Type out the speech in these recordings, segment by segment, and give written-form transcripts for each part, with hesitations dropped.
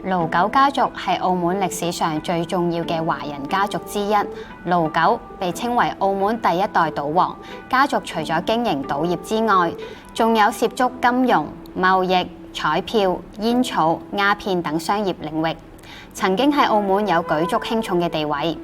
盧九家族係澳門歷史上最重要嘅華人家族之一。盧九被稱為澳門第一代賭王，家族除咗經營賭業之外，仲有涉足金融、貿易、彩票、煙草、鴉片等商業領域，曾經喺澳門有舉足輕重嘅地位。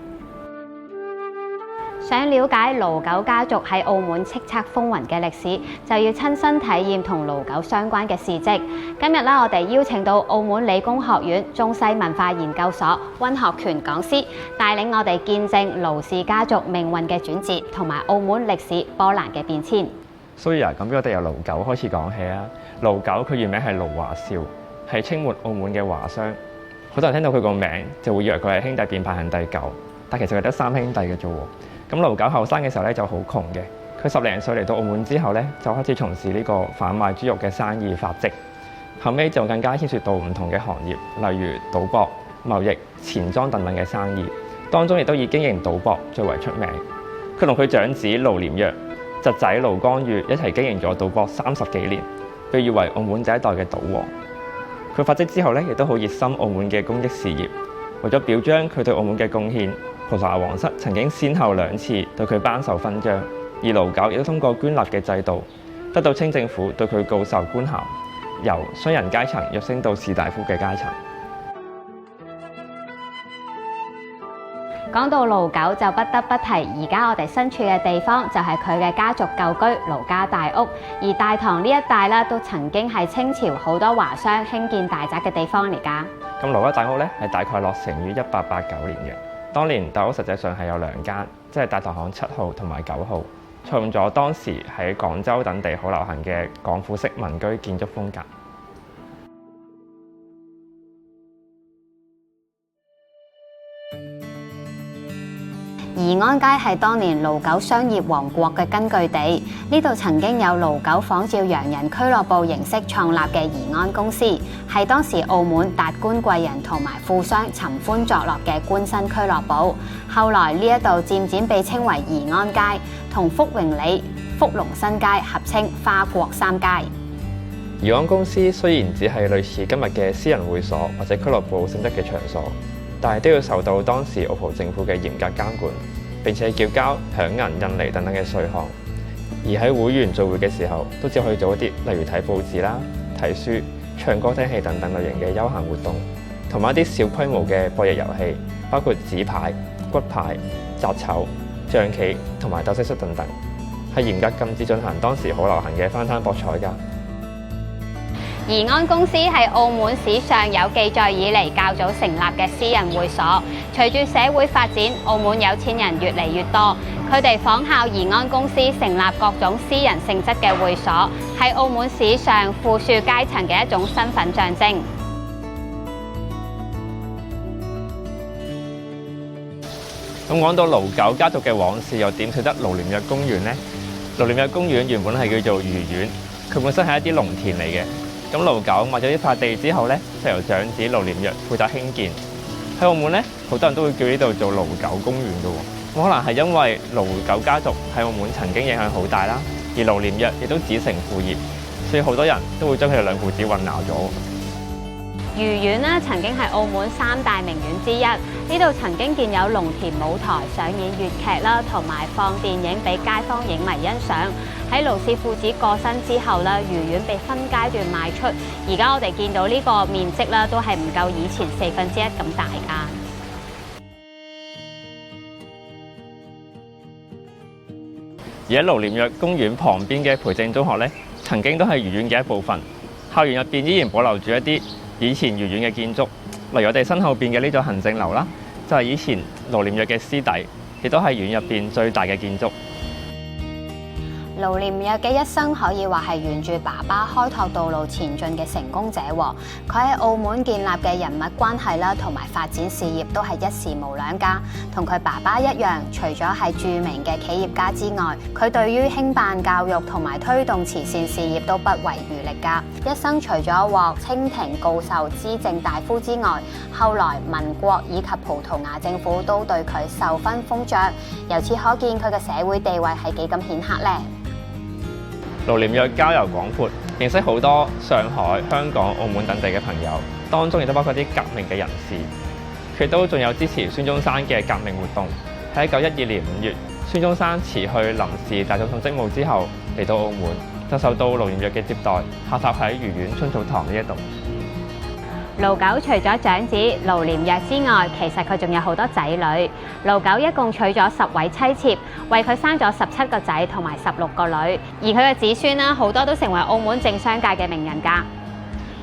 想了解盧九家族喺澳門叱咤風雲嘅歷史，就要親身體驗同盧九相關嘅事蹟。今日我哋邀請到澳門理工學院中西文化研究所溫學權講師，帶領我哋見證盧氏家族命運嘅轉折，同埋澳門歷史波瀾嘅變遷。所以咁我哋由盧九開始講起啊。盧九佢原名係盧華少，係清末澳門嘅華商。好多人聽到佢個名就會以為佢係兄弟便排行第9，但其實佢得3兄弟嘅啫喎。咁盧九後生嘅時候咧就好窮嘅，佢10零歲嚟到澳門之後咧就開始從事呢個販賣豬肉嘅生意發跡，後尾就更加牽涉到唔同嘅行業，例如賭博、貿易、錢莊等等嘅生意，當中亦都以經營賭博最為出名。佢同佢長子盧廉若、侄仔盧光裕一齊經營咗賭博30幾年，被譽為澳門第一代嘅賭王。佢發跡之後咧，亦都好熱心澳門嘅公益事業，為咗表彰佢對澳門嘅貢獻，葡萄牙皇室曾經先後2次對佢頒授勳章，而盧九亦都通過捐納嘅制度，得到清政府對佢告授官銜，由商人階層躍升到士大夫嘅階層。講到盧九就不得不提，而家我哋身處嘅地方就係佢嘅家族舊居盧家大屋，而大堂呢一帶咧都曾經係清朝好多華商興建大宅嘅地方嚟㗎。咁盧家大屋咧係大概落成於1889年嘅。當年大屋實際上係有2間，即係大堂巷7號同埋9號，採用咗當時喺廣州等地好流行嘅廣府式民居建築風格。宜安街係當年盧九商業王國嘅根據地，呢度曾經有盧九仿照洋人俱樂部形式創立嘅宜安公司，係當時澳門達官貴人同埋富商尋歡作樂嘅官紳俱樂部。後來呢一度漸漸被稱為宜安街，同福榮里、福隆新街合稱花國3街。宜安公司雖然只係類似今日嘅私人會所或者俱樂部性質嘅場所，但係都要受到當時澳葡政府嘅嚴格監管，並且繳交響銀、印尼等等嘅稅項。而喺會員聚會嘅時候，都只可以做一啲例如睇報紙啦、睇書、唱歌聽戲等等類型嘅休閒活動，同埋一啲小規模嘅博弈遊戲，包括紙牌、骨牌、擲籌、象棋同埋鬥蟋蟀等等，係嚴格禁止進行當時好流行嘅翻攤博彩㗎。宜安公司係澳門史上有記載以嚟較早成立嘅私人會所。隨住社會發展，澳門有錢人越嚟越多，佢哋仿效宜安公司成立各種私人性質嘅會所，係澳門史上富庶階層嘅一種身份象徵。咁講到盧九家族嘅往事，又點少得盧廉若公園呢？盧廉若公園原本係叫做魚苑，佢本身係一啲農田嚟嘅。咁盧九買咗呢塊地之後咧，就由長子盧廉若負責興建。喺澳門咧，好多人都會叫呢度做盧九公園嘅喎。咁可能係因為盧九家族喺澳門曾經影響好大啦，而盧廉若亦都子承父業，所以好多人都會將佢哋2父子混淆咗。魚苑曾經係澳門3大名園之一，呢度曾經建有農田舞台上演粵劇啦，同埋放電影俾街坊影迷欣賞。喺盧氏父子過身之後咧，魚苑被分階段賣出，而家我哋見到呢個面積啦，都係唔夠以前1/4咁大㗎。而喺盧廉若公園旁邊嘅培正中學咧，曾經都係魚苑嘅一部分。校園入邊依然保留住一啲以前魚苑嘅建築，例如我哋身後邊嘅呢座行政樓啦，就係以前盧廉若嘅師弟，亦都係園入邊最大嘅建築。盧廉若嘅一生可以話係沿住爸爸開拓道路前進嘅成功者喎。佢喺澳門建立嘅人脈關係啦，同埋發展事業都係一時無兩㗎。同佢爸爸一樣，除咗係著名嘅企業家之外，佢對於興辦教育同埋推動慈善事業都不遺餘力㗎。一生除咗獲清廷告授資政大夫之外，後來民國以及葡萄牙政府都對佢授勳封爵，由此可見佢嘅社會地位係幾咁顯赫呢？盧廉若交遊廣闊，認識好多上海、香港、澳門等地嘅朋友，當中亦都包括啲革命嘅人士。佢都仲有支持孫中山嘅革命活動。喺1912年5月，孫中山辭去臨時大總統職務之後，嚟到澳門，就受到盧炎躍嘅接待，下榻喺愉園春草堂呢一度。盧九除咗長子盧炎躍之外，其實佢仲有好多仔女。盧九一共娶咗10位妻妾，為佢生咗17個仔同埋16個女。而佢嘅子孫啦，好多都成為澳門政商界嘅名人㗎。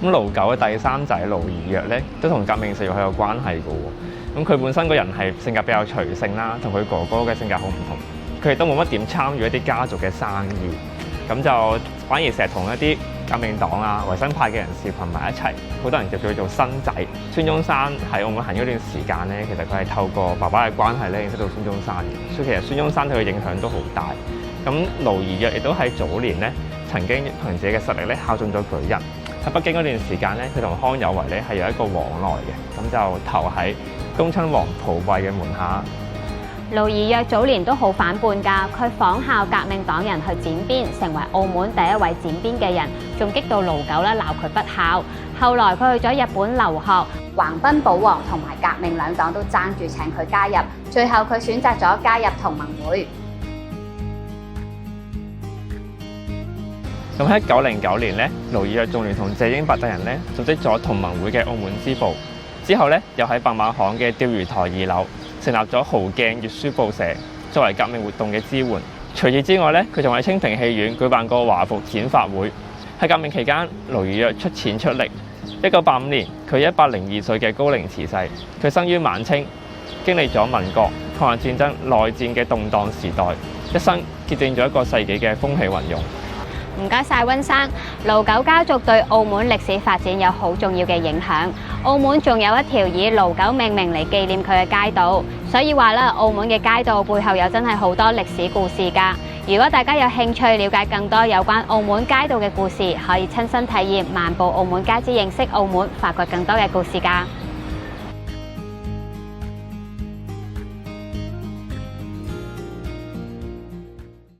咁盧九嘅第三仔盧儀躍咧，都同革命事業係有關係嘅喎。咁佢本身個人係性格比較隨性啦，同佢哥哥嘅性格好唔同。佢亦都冇乜點參與一啲家族嘅生意，咁就反而成日同一啲革命黨啊、維新派嘅人士群埋一齊。好多人就叫佢做新仔。孫中山喺澳門行嗰段時間咧，其實佢係透過爸爸嘅關係咧認識到孫中山嘅，所以其實孫中山對佢影響都好大。咁盧儀躍亦都喺早年咧曾經憑自己嘅實力咧孝順咗舉人。喺北京嗰段時間咧，佢同康有為咧係有一個往來嘅，咁就投喺恭親王溥慧嘅門下。盧儀躍早年都好反叛㗎，佢仿效革命黨人去剪辮，成為澳門第一位剪辮嘅人，仲激到盧九咧鬧佢不孝。後來佢去咗日本留學，橫濱保皇同埋革命兩黨都爭住請佢加入，最後佢選擇咗加入同盟會。咁喺1909年咧，盧儀躍仲聯同謝英伯等人咧組織咗同盟會嘅澳門支部，之後咧又喺白馬巷嘅釣魚台2樓成立咗豪鏡閱書報社，作為革命活動嘅支援。除此之外咧，佢仲喺清平戲院舉辦過華服剪髮會。喺革命期間，盧儀躍出錢出力。1985年，佢102歲嘅高齡辭世。佢生於晚清，經歷咗民國、抗日戰爭、內戰嘅動盪時代，一生見證咗一個世紀嘅風起雲湧。唔該晒溫生，盧九家族對澳門歷史發展有好重要嘅影響。澳門仲有一條以盧九命名嚟紀念佢嘅街道，所以話啦，澳門嘅街道背後有真係好多歷史故事㗎。如果大家有興趣了解更多有關澳門街道嘅故事，可以親身體驗漫步澳門街之認識澳門，發掘更多嘅故事㗎。